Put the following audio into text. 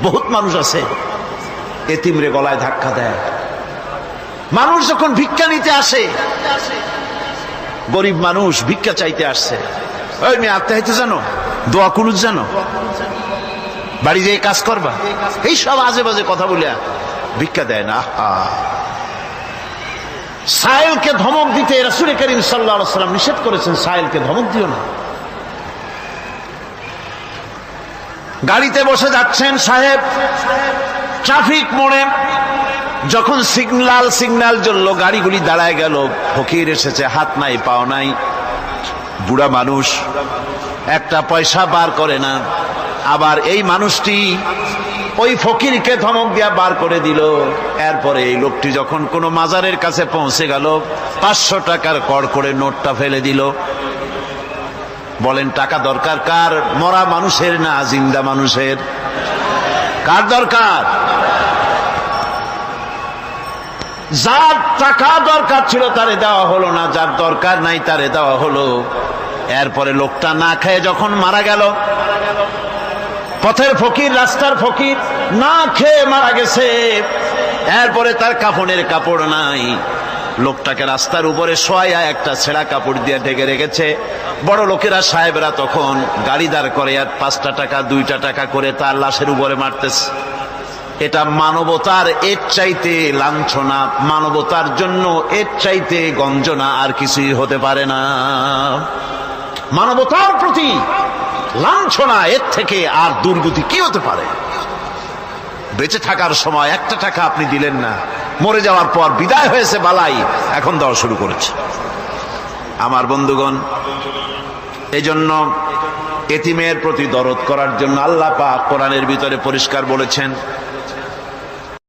বহুত মানুষ আছে এতিমরে গলায় ধাক্কা দেয়। মানুষ যখন ভিক্ষা নিতে আসে, গরিব মানুষ ভিক্ষা চাইতে আসছে, ওই মেয়ে আত্মাহিতে জানো, দোয়া কুনুত জানো, বাড়ি যেয়ে কাজ করবা, এই সব আজে বাজে কথা বলিয়া ভিক্ষা দেয় না। সাইলকে ধমক দিতে রাসূল করিম সাল্লাল্লাহু আলাইহি ওয়াসাল্লাম নিষেধ করেছেন, সাইলকে ধমক দিও না। গাড়িতে বসে যাচ্ছেন সাহেব, ট্রাফিক মোড়ে যখন সিগন্যাল জ্বলল, গাড়িগুলি দাঁড়ায় গেল, ফকির এসেছে, হাত নাই পাও নাই, বুড়া মানুষ, একটা পয়সা বার করে না। আবার এই মানুষটি ওই ফকিরকে ধমক দিয়া বার করে দিল। এরপরে এই লোকটি যখন কোনো মাজারের কাছে পৌঁছে গেল, 500 টাকার কড়কড়ে নোটটা ফেলে দিল। বলেন টাকা দরকার কার? মরা মানুষের না জিন্দা মানুষের? কার দরকার? যার টাকা দরকার ছিল তারে দেওয়া হলো না, যার দরকার নাই তারে দেওয়া হলো। এরপরে লোকটা না খেয়ে যখন মারা গেল, পথের ফকির, রাস্তার ফকির, না খেয়ে মারা গেছে। এরপরে তার কাফনের কাপড় নাই, লোকটাকে রাস্তার উপরে শোয়া একটা ছেঁড়া কাপড় দিয়ে ঢেকে রেখেছে। বড় লোকেরা, সাহেবরা তখন গাড়ি দাঁড় করে আর 5টা টাকা 2টা টাকা করে তার লাশের উপরে মারতেছে। এটা মানবতার এর চাইতে লাঞ্ছনা, মানবতার জন্য এর চাইতে গঞ্জনা আর কিছুই হতে পারে না। মানবতার প্রতি লাঞ্ছনা এর থেকে আর দুর্গতি কি হতে পারে? বেঁচে থাকার সময় 1টা টাকা আপনি দিলেন না, মরে যাওয়ার পর বিদায় হয়েছে বালাই, এখন দেওয়া শুরু করেছে। আমার বন্ধুগণ, এই জন্য এতিমের প্রতি দরদ করার জন্য আল্লাহ পাক কোরআনের ভিতরে পরিষ্কার বলেছেন,